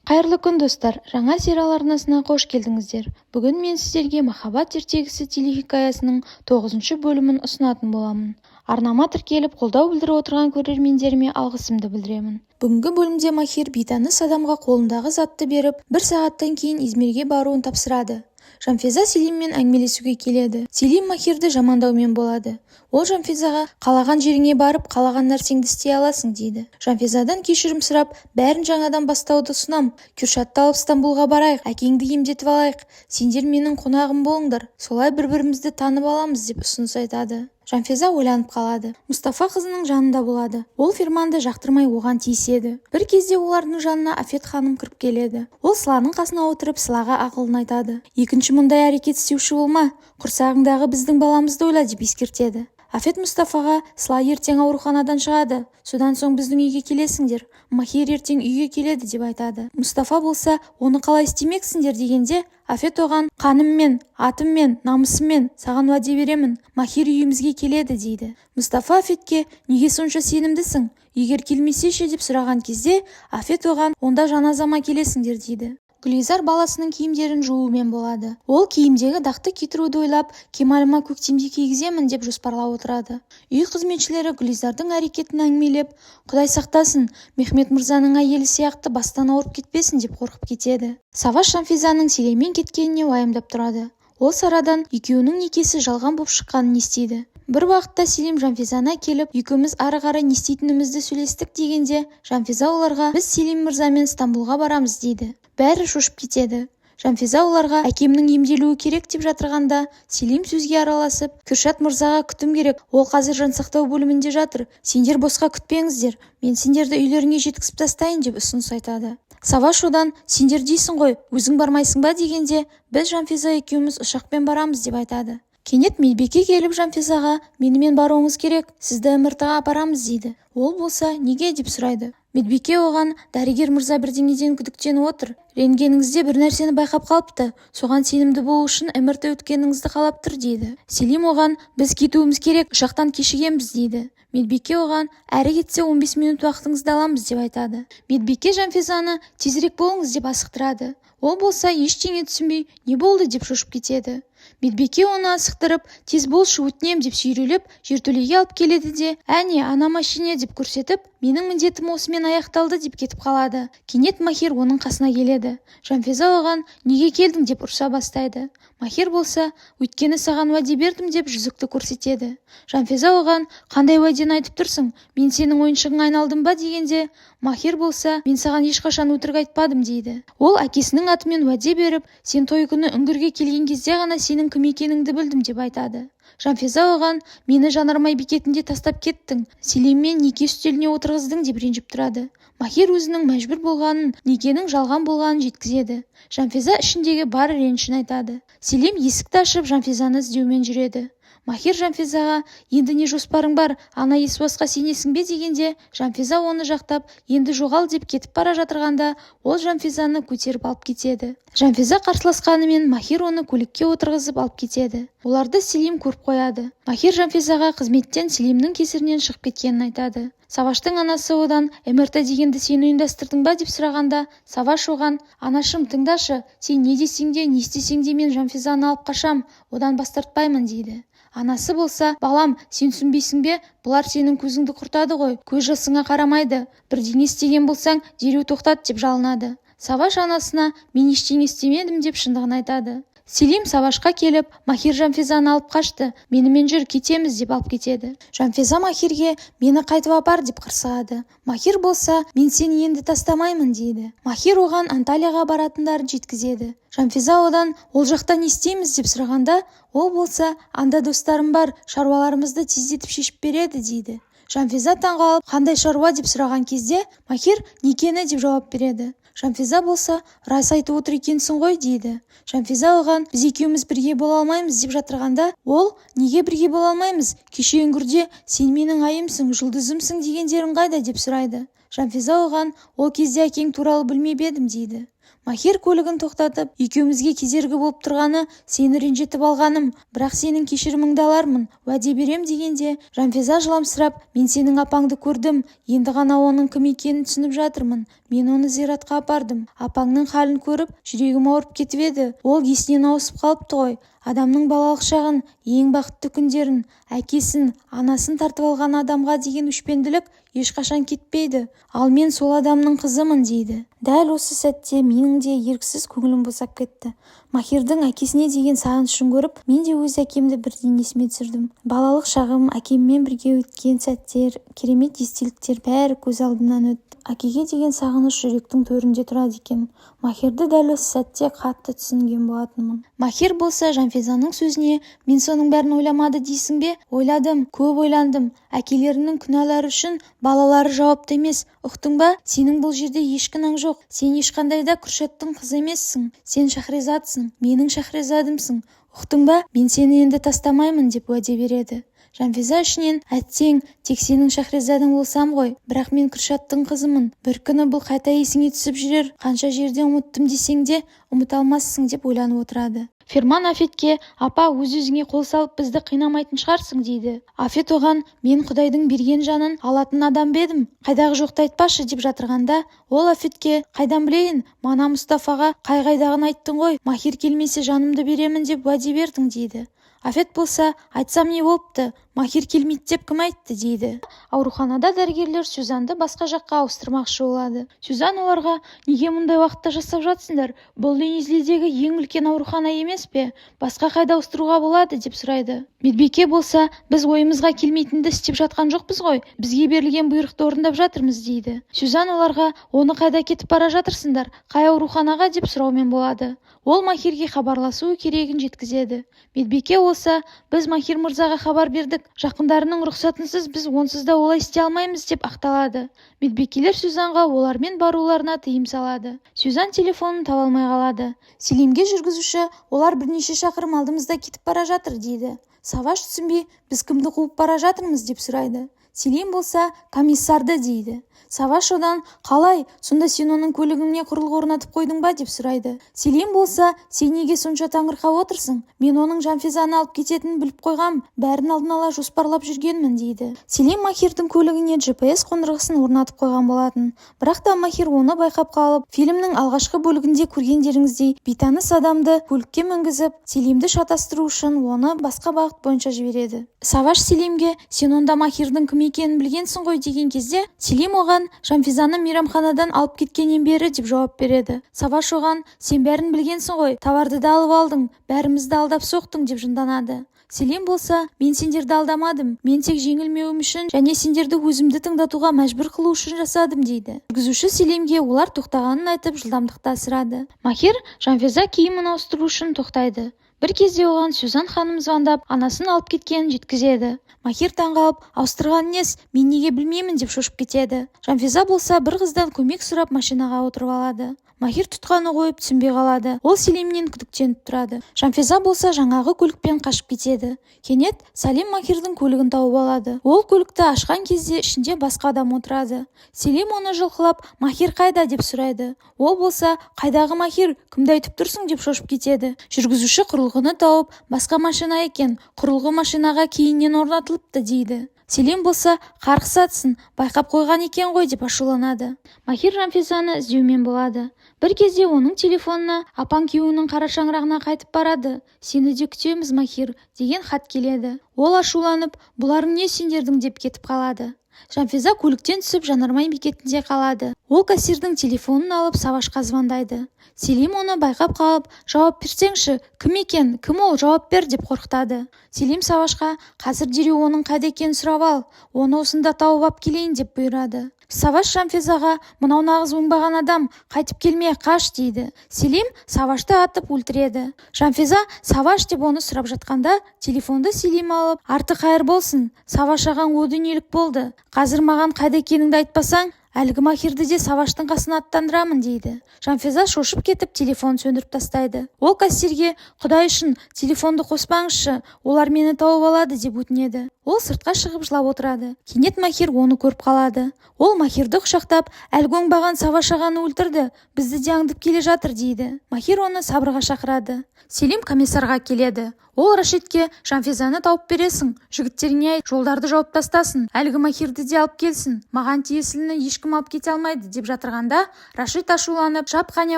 Қайырлы күн достар, жаңа сериал арнасына қош келдіңіздер. Бүгін мен сіздерге Махаббат ертегісі телехикаясының 9-шы бөлімін ұсынатын боламын. Арнама тіркеліп қолдау білдіріп отырған көрермендеріме алғысымды білдіремін. Бүгінгі бөлімде Махир бейтаныс адамға қолындағы затты беріп, 1 сағаттан кейін Измирге баруын тапсырады. Жанфиза Селиммен әңгімелесуге келеді. Селим Махирді жамандаумен болады. Ол Жанфизаға қалаған жеріңе барып, қалаған нәрсеңді істей аласың дейді. Жанфизадан кешірім сұрап, бәрін жаңадан бастауды ұсынам. Кюршатты алып Стамбулға барайық, әкеңді емдетіп алайық. Сендер менің қонағым болыңдар. Солай бір-бірімізді танып аламыз деп ұсыныс айтады. Жанфиза ойланып қалады. Мұстафа қызының жанында болады. Ол Ферманды жақтырмай оған тиіседі. Бір кезде олардың жанына Афет ханым кіріп келеді. Ол Сыланың қасына отырып Сылаға ақылын айтады. Екінші мұндай әрекет істеуші болма. Құрсағыңдағы біздің баламызды ойла деп ескертеді. Афет Мұстафаға Сыла ертең ауруханадан шығады. Содан соң біздің үйге келесіңдер. Махир ертең үйге келеді деп айтады. Мұстафа болса, оны қалай істемексіңдер дегенде, Афет оған қаныммен, атыммен, намысыммен саған уәде беремін. Махир үйімізге келеді дейді. Мұстафа Афетке неге сонша сенімдісің? Егер келмесе ше деп сұраған кезде, Афет оған онда жаназама келесіңдер дейді. Гүлизар баласының киімдерін жуумен болады. Ол киімдегі дақты кетіруді ойлап, Кемалыма көктемде кигіземін деп жоспарлап отырады. Үй қызметшілері Гүлизардың әрекетін әңгімелеп, Құдай сақтасын, Мехмет мырзаның әйелі сияқты бастан ауырып кетпесін деп қорқып кетеді. Саваш Жанфизаның Селиммен кеткеніне уайымдап тұрады. Ол Сарадан екеуінің некесі жалған боп шыққанын естиді. Бір уақытта Селим Жанфизаны келіп, екеуміз ары қарай не істейтінімізді сөйлестік дегенде, Жанфиза оларға біз Селим мырзамен Стамбулға барамыз дейді. Бәрі шошып кетеді. Жанфиза оларға әкемнің емделуі керек деп жатырғанда, Селим сөзге араласып, Кюршат мырзаға күтім керек, ол қазір жансақтау бөлімінде жатыр. Сендер босқа күтпеңіздер, мен сендерді үйлеріңе жеткізіп тастайын деп ұсыныс айтады. Саваш одан, сендер дейсің ғой, өзің бармайсың ба дегенде, біз Жанфиза екеуміз ұшақпен барамыз деп айтады. Кенет медбике келіп Жанфизаға, менімен баруыңыз керек, сізді МРТ-ға апарамыз дейді. Ол болса, неге деп сұрайды. Медбике оған, дәрігер мырза бірдеңеден күдіктеніп отыр. Рентгеніңізде бір нәрсені байқап қалыпты. Соған сенімді болу үшін МРТ өткеніңізді қалап тұр дейді. Селим оған, біз кетуіміз керек, ұшақтан кешігеміз дейді. Медбике оған, әрі кетсе 15 минут уақытыңызды аламыз деп айтады. Медбике Жанфизаны тезірек болыңыз деп асықтырады. Ол болса ештеңе түсінбей, не болды деп шошып кетеді. Медбике оны асықтырып, тез болшы өтінем деп сүйрелеп, жертөлеге алып келеді де, әне, ана машине деп көрсетіп, менің міндетім осымен аяқталды деп кетіп қалады. Кенет Махир оның қасына келеді. Жанфиза оған, неге келдің деп ұрса бастайды. Махир болса, өйткені саған уәде бердім деп жүзікті көрсетеді. Жанфиза оған, қандай уәдені айтып тұрсың? Мен сенің ойыншығың айналдым ба дегенде, Махир болса, мен саған ешқашан өтірік айтпадым дейді. Ол әкесінің атымен уәде беріп, сен той күні үңгірге келген кезде ғана сенің кім екеніңді білдім деп айтады. Жанфиза оған, мені жанармай бекетінде тастап кеттің, Селиммен неке үстеліне отырғыздың деп ренжіп тұрады. Махир өзінің мәжбүр болғанын, некенің жалған болғанын жеткізеді. Жанфиза ішіндегі бар ренішін айтады. Селим есікті ашып Жанфизаны іздеумен жүреді. Махир Жанфизаға, енді не жоспарың бар, ана есуасқа сенесің бе дегенде, Жанфиза оны жақтап, енді жоғал деп кетіп бара жатырғанда, ол Жанфизаны көтеріп алып кетеді. Жанфиза қарсыласқанымен Махир оны көлікке отырғызып алып кетеді. Оларды Селим көріп қояды. Махир Жанфизаға қызметтен Селимнің кесірінен шығып кеткенін айтады. Саваштың анасы одан, МРТ дегенді сен ұйымдастырдың ба деп сұрағанда, Саваш оған, анашым, тыңдашы, сен не десең де, не істесең де мен Жанфизаны алып қашам, одан бас тартпаймын дейді. Анасы болса, балам, сен түсінбейсің бе, бұлар сенің көзіңді құртады ғой, көз жасыңа қарамайды. Бірдеңе істеген болсаң, дереу тоқтат деп жалынады. Саваш анасына, мен ештеңе істемедім деп шындығын айтады. Селим Савашқа келіп, Махир Жанфизаны алып қашты, менімен жүр, кетеміз деп алып кетеді. Жанфиза Махирге, мені қайтып апар деп қырсығады. Махир болса, мен сені енді тастамаймын дейді. Махир оған Анталияға баратындарын жеткізеді. Жанфиза одан, ол жақта не істейміз деп сұрағанда, ол болса, анда достарым бар, шаруаларымызды тездетіп шешіп береді дейді. Жанфиза таңғалып, қандай шаруа деп сұраған кезде, Махир некені деп жауап береді. Жанфиза болса, рас айтып отыр екенсің ғой дейді. Жанфиза оған, біз екеуміз бірге бола алмаймыз деп жатырғанда, ол, неге бірге бола алмаймыз? Кеше үңгірде сен менің айымсың, жұлдызымсың дегендерің қайда деп сұрайды. Жанфиза оған, ол кезде әкең туралы білмеп едім дейді. Махир көлігін тоқтатып, екеумізге кезергі болып тұрғаны сені ренжітіп алғаным, бірақ сенің кешіріміңді алармын, уәде берем дегенде, Жанфиза жыламсырап, мен сенің апаңды көрдім, енді ғана оның кім екенін түсініп жатырмын. Мен оны зиратқа апардым. Апаңның халін көріп, жүрегім ауырып кетіп еді. Ол есінен ауысып қалыпты ғой. Адамның балалық шағын, ең бақытты күндерін, әкесін, анасын тартып алған адамға деген өшпенділік ешқашан кетпейді. Ал мен сол адамның қызымын дейді. Дәл осы сәтте менің де еріксіз көңілім босап кетті. Махирдің әкесіне деген сағынышын көріп, мен де өз әкемді бірден есіме түсірдім. Балалық шағым, әкеммен бірге өткен сәттер, керемет естеліктер бәрі көз алдымнан өтті. Әкеге деген сағыныш жүректің төрінде тұрады екен. Махирді дәл осы сәтте қатты түсінген болатынмын. Махир болса Жанфизаның сөзіне, мен соның бәрін ойламады дейсің бе? Ойладым, көп ойландым. Әкелерінің күнәлары үшін балалары жауапты емес. Ұқтың ба? Сенің бұл жерде еш кінәң жоқ. Сен ешқандай да Күршаттың қызы емессің. Сен Шахризадсың, менің Шахризадымсың. Ұқтың ба? Мен сені енді тастамаймын деп уәде береді. Жанфиза ішінен, әттең, тек сенің Шахризадаң болсам ғой, бірақ мен Күршаттың қызымын. Бір күні бұл қайта есіңе түсіп жүрер, қанша жерде ұмыттым десең де, ұмыта алмассың деп ойланып отырады. Ферман Афетке, апа, өз-өзіңе қол салып бізді қинамайтын шығарсың дейді. Афет оған, мен Құдайдың берген жанын алатын адам бедім, қайдағы жоқты айтпашы деп жатырғанда, ол Афетке, қайдан білейін, мана Мұстафаға қай-қайдағын айттың ғой, Махир келмесе жанымды беремін деп уәде бердің дейді. Афет болса, айтсам не болыпты, Махир келмейді деп кім айтты дейді. Ауруханада дәрігерлер Сюзанды басқа жаққа ауыстырмақшы болады. Сюзан оларға, неге мұндай уақытта жасап жатсыңдар? Бұл Денизлидегі ең үлкен аурухана емес пе? Басқа қайда ауыстыруға болады деп сұрайды. Медбике болса, біз ойымызға келмейтінді істеп жатқан жоқпыз ғой, бізге берілген бұйрықты орындап жатырмыз дейді. Сюзан оларға, оны қайда кетіп бара жатырсыңдар, қай ауруханаға деп сұраумен болады. Ол Махирге хабарласу керегін жеткізеді. Медбике болса, біз Махир мырзаға хабар бердік, жақындарының рұқсатынсыз біз онсыз да олай істей алмаймыз деп ақталады. Медбикелер Сюзанға олармен баруларына тыйым салады. Сюзан телефонын таба алмай қалады. Селимге жүргізуші, олар бірнеше шақырым алдымызда кетіп бара жатыр дейді. Саваш түсінбей, біз кімді қуып бара жатырмыз деп сұрайды. Селим болса, комиссарды дейді. Саваш одан, қалай, сонда сен оның көлігіне құрылғы орнатып қойдың ба деп сұрайды. Селим болса, сен неге сонша таңырқап отырсың? Мен оның Жанфизаны алып кететінін біліп қойғам, бәрін алдын ала жоспарлап жүргенмін дейді. Селим Махирдің көлігіне GPS қондырғысын орнатып қойған болатын. Бірақ та Махир оны байқап қалып, фильмнің алғашқы бөлігінде көргендеріңіздей бейтаныс адамды көлікке мінгізіп, Селимді шатастыру үшін оны басқа бағыт бойынша жібереді. Саваш Селимге, сен онда Махирдің кім екенін білгенсің ғой деген кезде, Селим оған, Жанфизаны мейрамханадан алып кеткеннен бері деп жауап береді. Саваш оған, сен бәрін білгенсің ғой, товарды да алып алдың, бәрімізді алдап соқтың деп жынданады. Селим болса, мен сендерді алдамадым, мен тек жеңілмеуім үшін және сендерді өзімді тыңдатуға мәжбүр қылу үшін жасадым дейді. Жүргізуші Селимге олар тоқтағанын айтып жылдамдықты асырады. Махир Жанфиза киімін ауыстыру үшін тоқтайды. Бір кезде оған Сюзан ханым звондап, анасын алып кеткенін жеткізеді. Махир таңғалып, ауыстырған нес, мен неге білмеймін деп шошып кетеді. Жанфиза болса, бір қыздан көмек сұрап машинаға отырып алады. Махир тұтқаны қойып түсінбей қалады. Ол Селимнен күдіктеніп тұрады. Жанфиза болса, жаңағы көлікпен қашып кетеді. Кенет Салим Махирдің көлігін тауып алады. Ол көлікті ашқан кезде ішінде басқа адам отырады. Селим оны жұлқылап, Махир қайда деп сұрайды. Ол болса, қайдағы Махир, кімді айтып тұрсың деп шошып кетеді. Жүргізуші құрылғыны тауып, басқа машина екен, құрылғы машинаға кейіннен орнатылыпты дейді. Селим болса, қарғыс атсын, байқап қойған екен ғой деп ашуланады. Махир Жанфизаны іздеумен болады. Бір кезде оның телефонына апаң күйеуінің қара шаңырағына қайтып барады. Сені де күтеміз, Махир, деген хат келеді. Ол ашуланып, бұларың не сендердің деп кетіп қалады. Жанфиза көліктен түсіп жанармай бекетінде қалады. Ол кассирдің телефонын алып Савашқа звондайды. Селим оны байқап қалып, жауап берсеңші, кім екен, кім ол, жауап бер деп қорқытады. Селим Савашқа, қазір дереу оның қайда екенін сұрап ал, оны осында тауып ап келейін деп бұйырады. Саваш Жанфизаға, мынау нағыз оңбаған адам, қайтып келмей қаш дейді. Селим Савашты атып өлтіреді. Жанфиза Саваш деп оны сұрап жатқанда, телефонды Селим алып, арты қайыр болсын, Саваш ағаң о дүниелік болды. Қазір маған қайда екеніңді айтпасаң, әлгі Махирді де Саваштың қасына аттандырамын дейді. Жанфиза шошып кетіп телефон сөндіріп тастайды. Ол кассирге, Құдай үшін телефонды қоспаңызшы, олар мені тауып алады деп өтінеді. Ол сыртқа шығып жылап отырады. Кенет Махир оны көріп қалады. Ол Махирді құшақтап, әлгі оңбаған Саваш ағаны өлтірді, бізді де аңдып келе жатыр дейді. Махир оны сабырға шақырады. Селим комиссарға келеді. Ол Рашидке Жанфизаны тауып бересің, жігіттеріне айт, жолдарды жауып тастасын, әлгі Махирді де алып келсін, маған тиесіліні ешкім алып кете алмайды деп жатырғанда, Рашид ашуланып, жап қане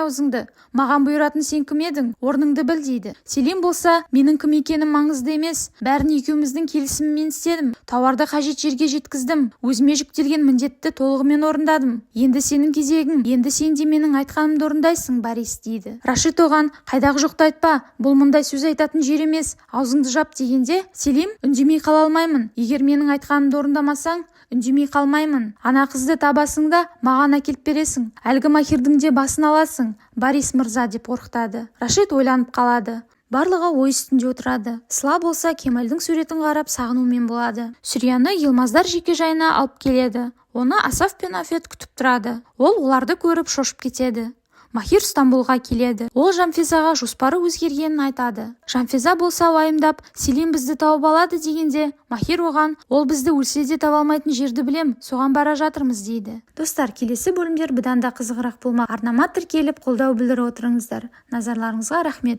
аузыңды, маған бұйыратын сен кім едің, орныңды біл дейді. Селим болса, менің кім екенім маңызды емес, бәрін екеуміздің келісімімен істедім, тауарды қажет жерге жеткіздім, өзіме жүктелген міндетті толығымен орындадым. Енді сенің кезегің, енді сен де менің айтқанымды орындайсың, Борис дейді. Рашид оған, қайдағы жоқты айтпа, бұл мұндай сөз айтатын жер емес, аузыңды жап дегенде, Селим, үндемей қала алмаймын, егер менің айтқанымды орындамасаң, үндемей қалмаймын. Ана қызды табасың да маған әкеліп бересің, әлгі Махирдің де басын аласың, Борис мырза деп қорқытады. Рашид ойланып қалады. Барлығы ой үстінде отырады. Сыла болса Кемалдің суретін қарап сағынумен болады. Сүрияны Йылмаздар жекежайына алып келеді. Оны Асаф пен Афет күтіп тұрады. Ол оларды көріп шошып кетеді. Махир Стамбулға келеді. Ол Жанфизаға жоспары өзгергенін айтады. Жанфиза болса уайымдап, Селим бізді тауып алады дегенде, Махир оған, ол бізді өлсе де таба алмайтын жерді білем, соған бара жатырмыз дейді. Достар, келесі бөлімдер бұдан да қызығырақ болмақ. Арнама тіркеліп қолдау білдіріп отырыңыздар. Назарларыңызға рахмет.